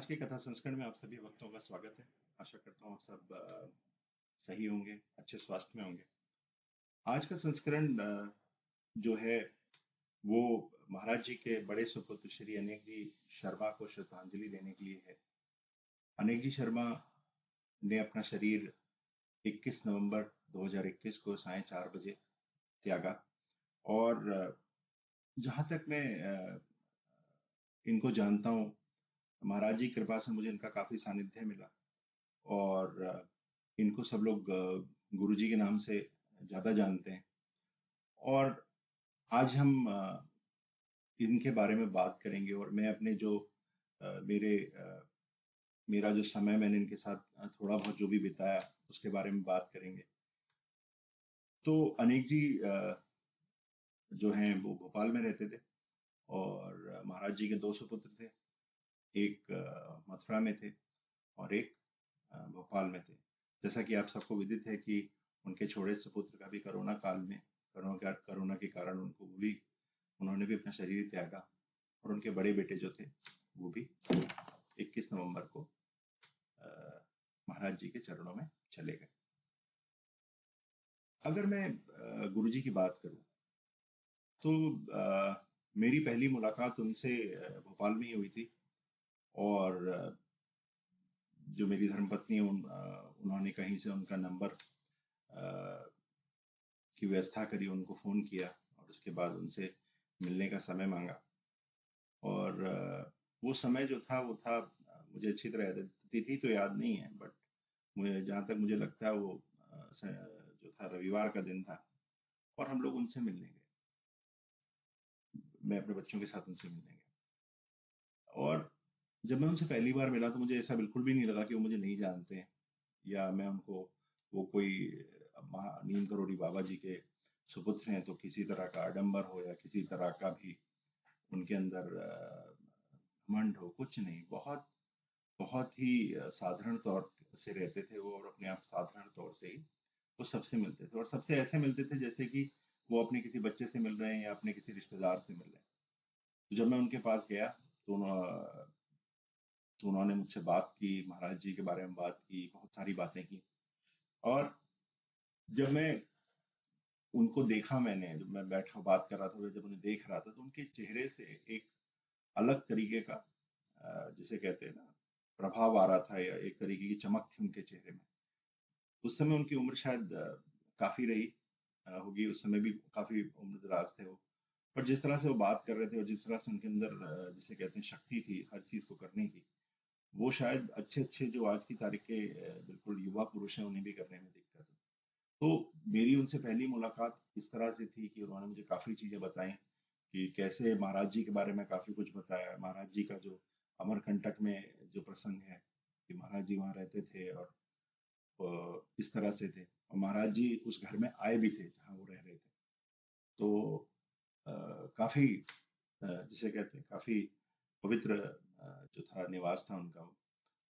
आज के कथा संस्करण में आप सभी भक्तों का स्वागत है। आशा करता हूँ आप सब सही होंगे, अच्छे स्वास्थ्य में होंगे। आज का संस्करण जो है वो महाराज जी के बड़े सुपुत्र श्री अनेक जी शर्मा को श्रद्धांजलि देने के लिए है। अनेक जी शर्मा ने अपना शरीर 21 नवंबर 2021 को सायं 4 बजे त्यागा। और जहां तक मैं इनको जानता हूँ, महाराज जी की कृपा से मुझे इनका काफी सानिध्य मिला। और इनको सब लोग गुरुजी के नाम से ज्यादा जानते हैं। और आज हम इनके बारे में बात करेंगे। और मैं अपने जो मेरा जो समय मैंने इनके साथ थोड़ा बहुत जो भी बिताया उसके बारे में बात करेंगे। तो अनेक जी जो हैं वो भोपाल में रहते थे और महाराज जी के दो सुपुत्र थे। एक मथुरा में थे और एक भोपाल में थे। जैसा कि आप सबको विदित है कि उनके छोटे सुपुत्र का भी कोरोना काल में कोरोना के कारण उन्होंने भी अपना शरीर त्यागा। और उनके बड़े बेटे जो थे वो भी 21 नवंबर को महाराज जी के चरणों में चले गए। अगर मैं गुरु जी की बात करूं तो मेरी पहली मुलाकात उनसे भोपाल में ही हुई थी। और जो मेरी धर्मपत्नी उन्होंने कहीं से उनका नंबर की व्यवस्था करी, उनको फोन किया और उसके बाद उनसे मिलने का समय मांगा। और वो समय जो था वो था, मुझे अच्छी तरह तिथि तो याद नहीं है, बट मुझे जहाँ तक मुझे लगता है वो जो था रविवार का दिन था। और हम लोग उनसे मिलने गए, मैं अपने बच्चों के साथ उनसे मिलने गया। और जब मैं उनसे पहली बार मिला तो मुझे ऐसा बिल्कुल भी नहीं लगा कि वो मुझे नहीं जानते हैं या मैं उनको वो कोई नीम करोड़ी बाबा जी के सुपुत्र हैं तो किसी तरह का आडंबर हो या किसी तरह का भी उनके अंदर घमंड हो, कुछ नहीं। बहुत बहुत ही साधारण तौर से रहते थे वो और अपने आप साधारण तौर से ही वो सबसे मिलते थे और सबसे ऐसे मिलते थे जैसे कि वो अपने किसी बच्चे से मिल रहे हैं या अपने किसी रिश्तेदार से मिल रहे हैं। तो जब मैं उनके पास गया तो उन्होंने मुझसे बात की, महाराज जी के बारे में बात की, बहुत सारी बातें की। और जब मैं उनको देखा, मैंने जब मैं बैठा बात कर रहा था, जब उन्हें देख रहा था तो उनके चेहरे से एक अलग तरीके का जिसे कहते हैं ना प्रभाव आ रहा था या एक तरीके की चमक थी उनके चेहरे में। उस समय उनकी उम्र शायद काफी रही होगी, उस समय भी काफी उम्रदराज थे वो। पर जिस तरह से वो बात कर रहे थे और जिस तरह से उनके अंदर जिसे कहते हैं शक्ति थी हर चीज को करने की, वो शायद अच्छे अच्छे जो आज की तारीख के बिल्कुल युवा पुरुष हैं उन्हें भी करने में दिक्कत है। तो मेरी उनसे पहली मुलाकात इस तरह से थी कि उन्होंने मुझे काफी चीजें बताई कि कैसे महाराज जी के बारे में काफी कुछ बताया। महाराज जी का जो अमरकंटक में जो प्रसंग है कि महाराज जी वहां रहते थे और इस तरह से थे और महाराज जी उस घर में आए भी थे जहाँ वो रह रहे थे। तो काफी जिसे कहते हैं काफी पवित्र जो था निवास था उनका वो।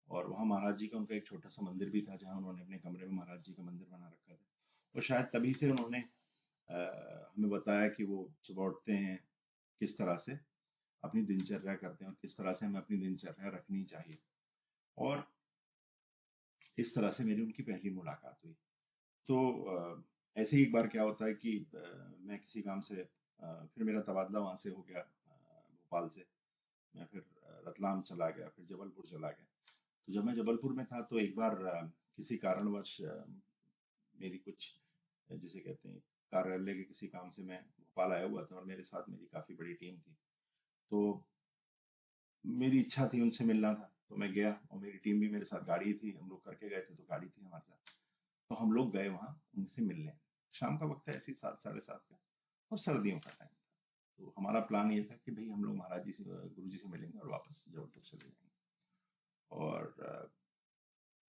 और वहाँ महाराज जी का उनका एक छोटा सा मंदिर भी था जहाँ उन्होंने अपने कमरे में महाराज जी का मंदिर बना रखा था। और शायद तभी से उन्होंने हमें बताया कि वो सुबह उठते हैं किस तरह से अपनी दिनचर्या करते हैं और किस तरह से हमें अपनी दिनचर्या रखनी चाहिए। और इस तरह से मेरी उनकी पहली मुलाकात हुई। तो ऐसे ही एक बार क्या होता है कि मैं किसी काम से फिर मेरा तबादला वहां से हो गया, भोपाल से मैं फिर रतलाम चला गया, फिर जबलपुर चला गया। तो जब मैं जबलपुर में था तो एक बार किसी कारणवश मेरी कुछ जिसे कहते हैं कार्यालय के किसी काम से मैं भोपाल आया हुआ था और मेरे साथ मेरी काफी बड़ी टीम थी। तो मेरी इच्छा थी उनसे मिलना था तो मैं गया और मेरी टीम भी मेरे साथ, गाड़ी थी, हम लोग करके गए थे तो गाड़ी थी हमारे साथ। तो हम लोग गए वहां उनसे मिलने। शाम का वक्त है, ऐसी 7 साढ़े 7 का, और सर्दियों का टाइम था। तो हमारा प्लान ये था कि भाई हम लोग महाराज जी से गुरु जी से मिलेंगे और वापस जबलपुर चले जाएंगे। और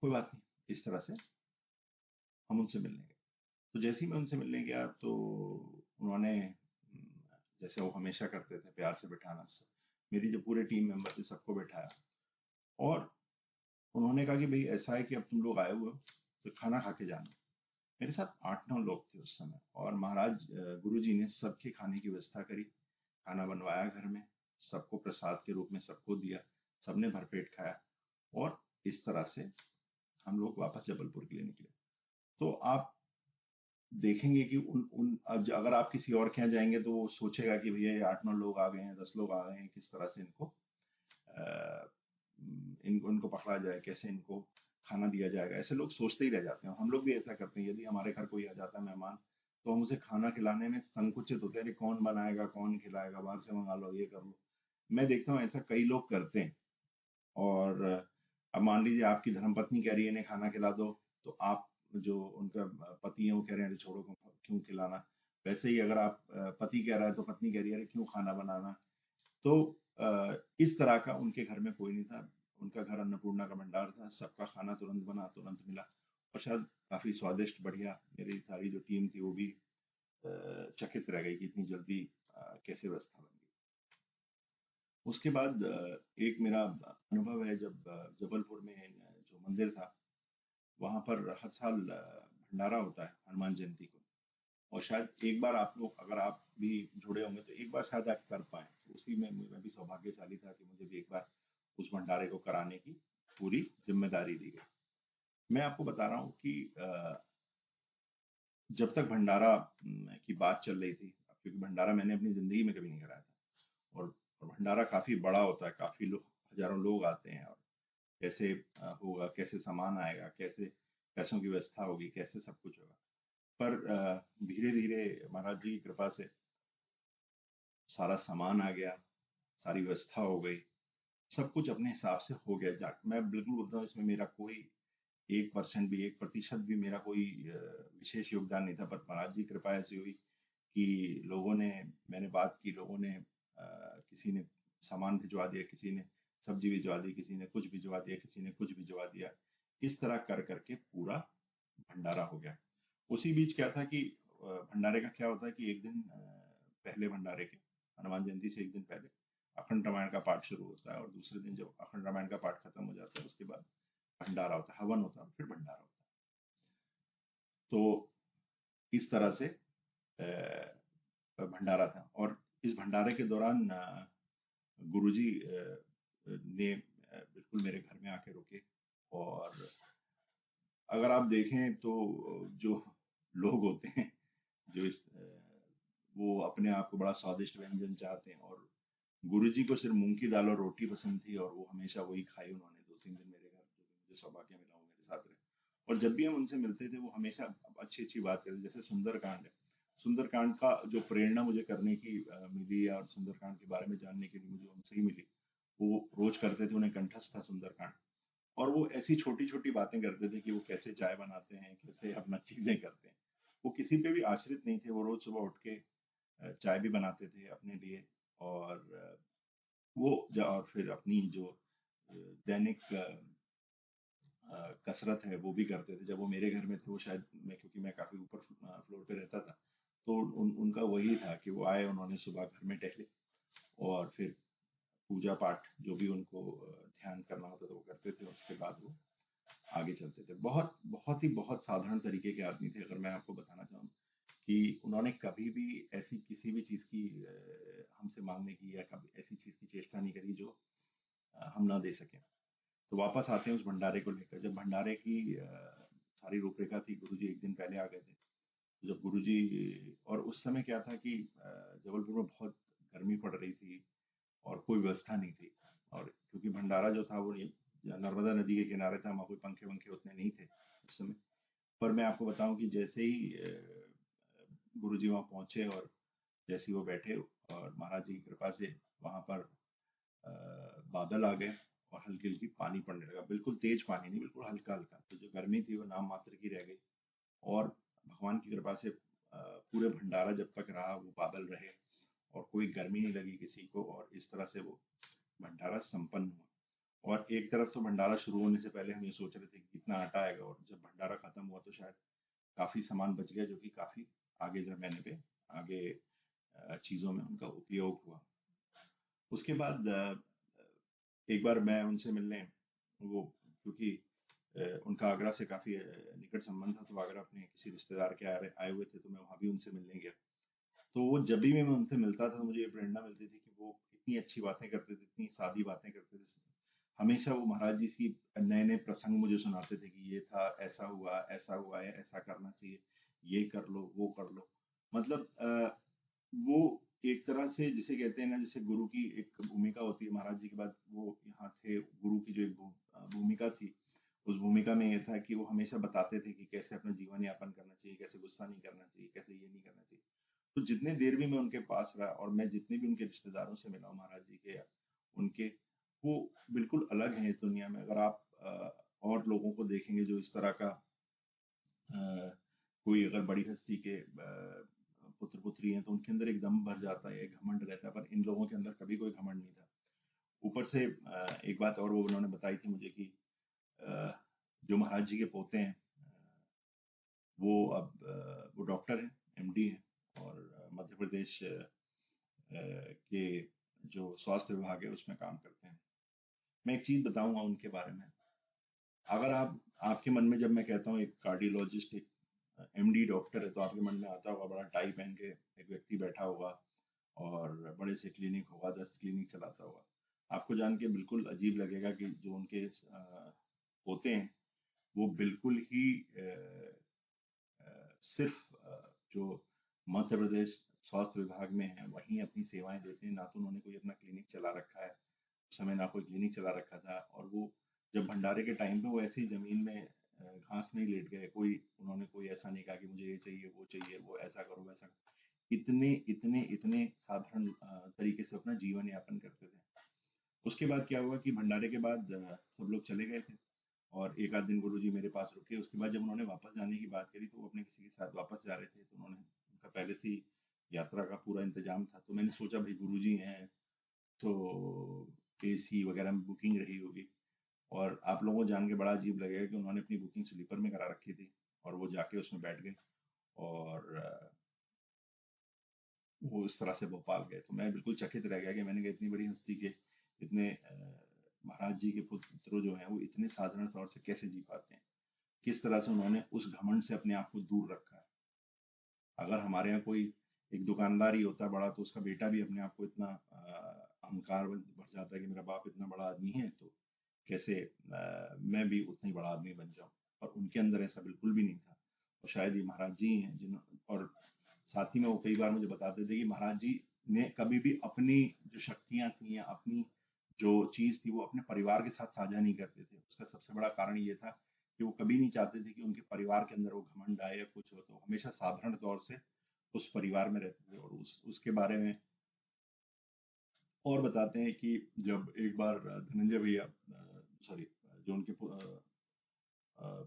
कोई बात नहीं, इस तरह से हम उनसे मिलने गए। तो जैसे ही मैं उनसे मिलने गया तो उन्होंने जैसे वो हमेशा करते थे प्यार से बिठाना, मेरी जो पूरे टीम मेंबर थे सबको बिठाया। और उन्होंने कहा कि भाई ऐसा है कि अब तुम लोग आए हुए हो तो खाना खा के जाना। मेरे साथ 8-9 लोग थे उस समय और महाराज गुरु जी ने सबके खाने की व्यवस्था करी, खाना बनवाया घर में, सबको प्रसाद के रूप में सबको दिया, सबने भरपेट खाया। और इस तरह से हम लोग वापस जबलपुर के लिए निकले। तो आप देखेंगे कि अगर आप किसी और के यहाँ जाएंगे तो वो सोचेगा कि भैया ये 8-9 लोग आ गए हैं, 10 लोग आ गए हैं, किस तरह से इनको पकड़ा जाए, कैसे इनको खाना दिया जाएगा, ऐसे लोग सोचते ही रह जाते हैं। हम लोग भी ऐसा करते हैं, यदि हमारे घर कोई आ जाता है मेहमान, तो हम उसे खाना खिलाने में संकुचित होते हैं, अरे कौन बनाएगा, कौन खिलाएगा, बाहर से मंगा लो, ये कर लो। मैं देखता हूँ ऐसा कई लोग करते हैं। और अब मान लीजिए आपकी धर्मपत्नी कह रही है इन्हें खाना खिला दो, तो आप जो उनका पति है वो कह रहे हैं अरे छोड़ो, क्यों खिलाना। वैसे ही अगर आप पति कह रहा है तो पत्नी कह रही है अरे क्यों खाना बनाना। तो इस तरह का उनके घर में कोई नहीं था। उनका घर अन्नपूर्णा का भंडार था, सबका खाना तुरंत बना, तुरंत मिला, और शायद काफी स्वादिष्ट, बढ़िया। मेरी सारी जो टीम थी वो भी चकित रह गई कि इतनी जल्दी कैसे व्यवस्था बन गई। उसके बाद एक मेरा अनुभव है, जब जबलपुर में जो मंदिर था वहां पर हर साल भंडारा होता है हनुमान जयंती को। और शायद एक बार आप लोग, अगर आप भी जुड़े होंगे तो एक बार शायद आप कर पाए, तो उसी में मैं भी सौभाग्यशाली था कि मुझे भी एक बार उस भंडारे को कराने की पूरी जिम्मेदारी दी गई। मैं आपको बता रहा हूँ कि जब तक भंडारा की बात चल रही थी, क्योंकि भंडारा मैंने अपनी जिंदगी में कभी नहीं कराया था, और भंडारा काफी बड़ा होता है, काफी लोग, हजारों लोग आते हैं, और कैसे होगा, कैसे सामान आएगा, कैसे पैसों की व्यवस्था होगी, कैसे सब कुछ होगा। पर धीरे धीरे महाराज जी की कृपा से सारा सामान आ गया, सारी व्यवस्था हो गई, सब कुछ अपने हिसाब से हो गया। मैं बिल्कुल बोलता हूँ इसमें मेरा कोई 1% भी, 1% भी मेरा कोई विशेष योगदान नहीं था। पर महाराज जी की कृपा ऐसी हुई कि लोगों ने, मैंने बात की, लोगों ने किसी ने सामान भिजवा दिया, किसी ने सब्जी भिजवा दी, किसी ने कुछ भिजवा दिया, किसी ने कुछ भिजवा दिया। इस तरह कर करके पूरा भंडारा हो गया। उसी बीच क्या था कि भंडारे का क्या होता है कि एक दिन पहले भंडारे के, हनुमान जयंती से एक दिन पहले अखंड रामायण का पाठ शुरू होता है, और दूसरे दिन जब अखंड रामायण का पाठ खत्म हो जाता है उसके बाद भंडारा होता है, हवन होता है, फिर भंडारा होता है। तो इस तरह से भंडारा था। और इस भंडारे के दौरान गुरुजी ने बिल्कुल मेरे घर में आके रुके। और अगर आप देखें तो जो लोग होते हैं, जो वो अपने आप को बड़ा स्वादिष्ट व्यंजन चाहते हैं, और गुरुजी को सिर्फ मूंग की दाल और रोटी पसंद थी, और वो हमेशा वही खाई उन्होंने 2-3 दिन मेरे घर, जो भी मुझे सौभाग्य मिला वो मेरे साथ रहे। और जब भी हम उनसे मिलते थे वो हमेशा अच्छी अच्छी बात करते, जैसे सुंदरकांड है। सुंदरकांड का जो प्रेरणा मुझे करने की मिली, और सुंदरकांड के बारे में जानने के लिए मुझे उनसे ही मिली। वो रोज करते थे, उन्हें कंठस्थ था सुंदरकांड। और वो ऐसी छोटी छोटी बातें करते थे कि वो कैसे चाय बनाते हैं, कैसे अपना चीजें करते हैं। वो किसी पे भी आश्रित नहीं थे, वो रोज सुबह उठ के चाय भी बनाते थे अपने लिए। और और फिर अपनी जो दैनिक कसरत है वो भी करते थे। जब वो मेरे घर में थे, वो शायद क्योंकि मैं काफी ऊपर फ्लोर पे रहता था, तो उनका वही था कि वो आए, उन्होंने सुबह घर में टहले, और फिर पूजा पाठ जो भी उनको ध्यान करना होता था वो करते थे, उसके बाद वो आगे चलते थे। बहुत बहुत ही बहुत साधारण तरीके के आदमी थे। अगर मैं आपको बताना चाहूँ कि उन्होंने कभी भी ऐसी किसी भी चीज की हमसे मांगने की, या कभी ऐसी चीज की चेष्टा नहीं करी जो हम ना दे सकें। तो वापस आते हैं उस भंडारे को लेकर। जब भंडारे की सारी रूपरेखा थी, गुरुजी एक दिन पहले आ गए थे। तो जब गुरुजी, और उस समय क्या था कि जबलपुर में बहुत गर्मी पड़ रही थी, और कोई व्यवस्था नहीं थी। और क्योंकि भंडारा जो था वो नर्मदा नदी के किनारे था, वहाँ कोई पंखे वंखे उतने नहीं थे उस समय। पर मैं आपको बताऊं कि जैसे ही गुरुजी वहाँ पहुंचे, और जैसे ही वो बैठे, और महाराज जी की कृपा से वहां पर बादल आ गए, और हल्की हल्की पानी पड़ने लगा। बिल्कुल तेज पानी नहीं, बिल्कुल हल्का हल्का। तो जो गर्मी थी वो नाम मात्र की रह गई। और भगवान की कृपा से पूरे भंडारा जब तक रहा वो बादल रहे, और कोई गर्मी नहीं लगी किसी को, और इस तरह से वो भंडारा संपन्न हुआ। और एक तरफ तो भंडारा शुरू होने से पहले हम ये सोच रहे थे कि कितना आटा आएगा, और जब भंडारा खत्म हुआ तो शायद काफी सामान बच गया, जो कि काफी आगे जमाने पे, आगे चीजों में उनका उपयोग हुआ। उसके बाद एक बार मैं उनसे मिलने, वो क्योंकि उनका आगरा से काफी निकट संबंध था, तो आगरा अपने किसी रिश्तेदार के आए हुए थे, तो मैं वहां भी उनसे मिलने गया। तो वो जब भी मैं उनसे मिलता था तो मुझे ये प्रेरणा मिलती थी कि वो इतनी अच्छी बातें करते थे, इतनी सादी बातें करते थे। हमेशा वो महाराज जी की नए-नए प्रसंग मुझे सुनाते थे कि ये था, ऐसा हुआ है, ऐसा करना चाहिए, ये कर लो, वो कर लो। मतलब वो एक तरह से जिसे कहते हैं ना, जैसे गुरु की एक भूमिका होती है, महाराज जी के बाद वो यहाँ थे, गुरु की जो एक भूमिका थी, उस भूमिका में ये था कि वो हमेशा बताते थे कि कैसे अपना जीवन यापन करना चाहिए, कैसे गुस्सा नहीं करना चाहिए, कैसे ये नहीं करना चाहिए। तो जितने देर भी मैं उनके पास रहा और मैं जितने भी उनके रिश्तेदारों से मिला हूँ महाराज जी के, उनके, वो बिल्कुल अलग हैं इस दुनिया में। अगर आप और लोगों को देखेंगे जो इस तरह का कोई अगर बड़ी हस्ती के पुत्र पुत्री हैं तो उनके अंदर एक दम भर जाता है, एक घमंड रहता है, पर इन लोगों के अंदर कभी कोई घमंड नहीं था। ऊपर से एक बात और वो उन्होंने बताई थी मुझे कि अ, जो महाराज जी के पोते हैं, वो अब वो डॉक्टर हैं, एमडी हैं, और मध्य प्रदेश के जो स्वास्थ्य विभाग है उसमें काम करते हैं। मैं एक चीज बताऊंगा उनके बारे में। अगर आप, आपके मन में जब मैं कहता हूँ एक कार्डियोलॉजिस्ट, एक एमडी डॉक्टर है, तो आपके मन में आता होगा बड़ा टाई पहन के एक व्यक्ति बैठा होगा और बड़े से क्लिनिक होगा, 10 क्लिनिक चलाता होगा। आपको जान के बिल्कुल अजीब लगेगा कि जो उनके होते हैं वो बिल्कुल ही सिर्फ जो मध्य प्रदेश स्वास्थ्य विभाग में है वहीं अपनी सेवाएं देते हैं। ना तो उन्होंने कोई अपना क्लिनिक चला रखा है, उस समय ना कोई क्लिनिक चला रखा था, और वो जब भंडारे के टाइम पे वो ऐसे ही जमीन में घास नहीं लेट गए, कोई उन्होंने कोई ऐसा नहीं कहा कि मुझे ये चाहिए, वो ऐसा करो वैसा करो। इतने इतने इतने साधारण तरीके से अपना जीवन यापन करते थे। उसके बाद क्या हुआ कि भंडारे के बाद सब लोग चले गए थे और एक आध दिन गुरुजी मेरे पास रुके। उसके बाद जब उन्होंने वापस जाने की बात करी तो वो अपने किसी के साथ वापस जा रहे थे, तो उन्होंने, उनका पहले से ही यात्रा का पूरा इंतजाम था, तो मैंने सोचा भाई गुरुजी हैं तो एसी वगैरह में बुकिंग रही होगी। और आप लोगों को जान के बड़ा अजीब लगेगा कि उन्होंने अपनी बुकिंग स्लीपर में करा रखी थी और वो जाके उसमें बैठ गए और वो इस तरह से भोपाल गए। तो मैं बिल्कुल चकित रह गया कि मैंने कहा इतनी बड़ी हस्ती के इतने महाराज जी के पुत्र जो हैं वो इतने साधारण तौर से कैसे जी पाते हैं, किस तरह से उन्होंने उस घमंड से अपने आप को दूर रखा है। अगर हमारे यहाँ कोई एक दुकानदार ही होता बड़ा तो उसका बेटा भी अपने आप को इतना अहंकार भर जाता है कि मेरा बाप इतना बड़ा आदमी है तो कैसे मैं भी उतना ही बड़ा आदमी बन जाऊं। और उनके अंदर ऐसा बिल्कुल भी नहीं था। और शायद ये महाराज जी ही हैं जिन, और साथ ही में वो कई बार मुझे बताते थे कि महाराज जी ने कभी भी अपनी जो शक्तियां थी या अपनी जो चीज थी वो अपने परिवार के साथ साझा नहीं करते थे। उसका सबसे बड़ा कारण ये था कि वो कभी नहीं चाहते थे कि उनके परिवार के अंदर वो घमंड आए या कुछ हो, तो हमेशा साधारण तौर से उस परिवार में रहते थे। और उसके बारे में और बताते हैं कि जब एक बार धनंजय भैया, सॉरी, जो उनके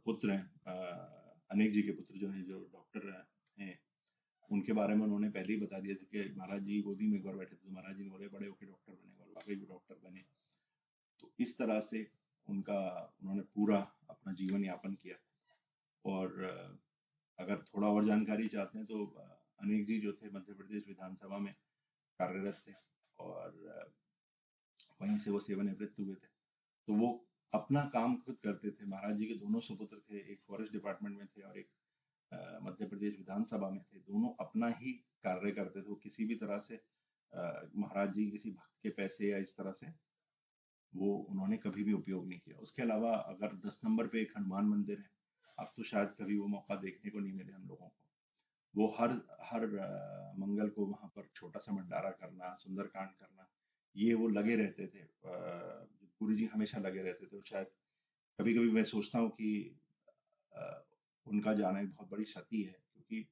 पुत्र हैं, अनेक जी के पुत्र जो हैं, जो डॉक्टर हैं, उनके बारे में उन्होंने पहले ही बता दिया था कि महाराज जी गोदी में एक बार बैठे थे तो महाराज जी ने बोले बड़े होकर डॉक्टर बने, और वाकई भी डॉक्टर बने। तो इस तरह से उनका, उन्होंने पूरा अपना जीवन यापन किया। और अगर थोड़ा और जानकारी चाहते हैं तो अनेक जी जो थे मध्य प्रदेश विधानसभा में कार्यरत थे और वहीं से वो सेवानिवृत्त हुए थे। तो वो अपना काम खुद करते थे। महाराज जी के दोनों सुपुत्र थे, एक फॉरेस्ट डिपार्टमेंट में थे और एक मध्य प्रदेश विधानसभा में थे। दोनों अपना ही कार्य करते थे। वो किसी भी तरह से महाराज जी किसी भक्त के पैसे या इस तरह से वो उन्होंने कभी भी उपयोग नहीं किया। उसके अलावा अगर 10 नंबर पे एक हनुमान मंदिर है, अब तो शायद कभी वो मौका देखने को नहीं मिले हम लोगों को। वो हर हर मंगल को वहां पर छोटा सा भंडारा करना, सुंदरकांड करना, ये वो लगे रहते थे। गुरु जी हमेशा लगे रहते थे। और शायद कभी कभी मैं सोचता हूँ कि अ, उनका जाना एक बहुत बड़ी क्षति है, क्योंकि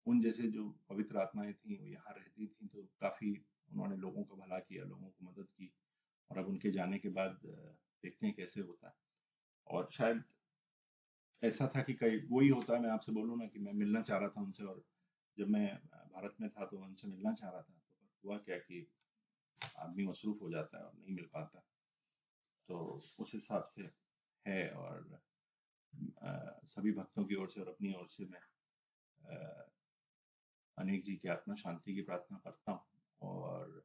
उन जैसे जो पवित्र आत्माएं थी वो यहाँ रहती थी, तो काफी उन्होंने लोगों का भला किया, लोगों को मदद की। और अब उनके जाने के बाद देखते हैं कैसे होता है। और शायद ऐसा था कि कई वही होता है, मैं आपसे बोलूँ ना कि मैं मिलना चाह रहा था उनसे, और जब मैं भारत में था तो उनसे मिलना चाह रहा था, तो पर हुआ क्या कि आदमी मसरूफ हो जाता है और नहीं मिल पाता। तो उस हिसाब से है। और सभी भक्तों की ओर से और अपनी ओर से मैं अ, अनेक जी की आत्मा शांति की प्रार्थना करता हूँ और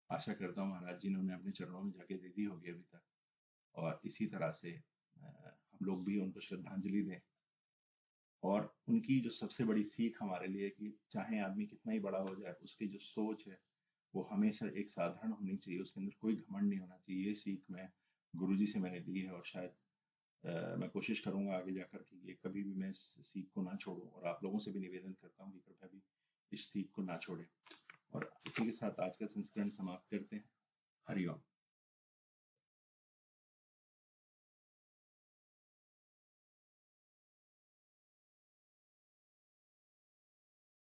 आशा करता हूँ महाराज जी ने उन्हें अपने चरणों में जगह दे दी होगी अभी तक। और इसी तरह से हम लोग भी उनको श्रद्धांजलि दें। और उनकी जो सबसे बड़ी सीख हमारे लिए कि चाहे आदमी कितना ही बड़ा हो जाए, उसकी जो सोच है वो हमेशा एक साधारण होनी चाहिए, उसके अंदर कोई घमंड नहीं होना चाहिए। ये सीख मैं गुरुजी से मैंने ली है, और शायद मैं कोशिश करूँगा आगे जाकर कि ये कभी भी मैं इस सीख को ना छोड़ूँ, और आप लोगों से भी निवेदन करता हूँ कि कृपया भी इस सीख को ना छोड़ें। और इसी के साथ आज का संस्करण समाप्त करते हैं। हरि ओम।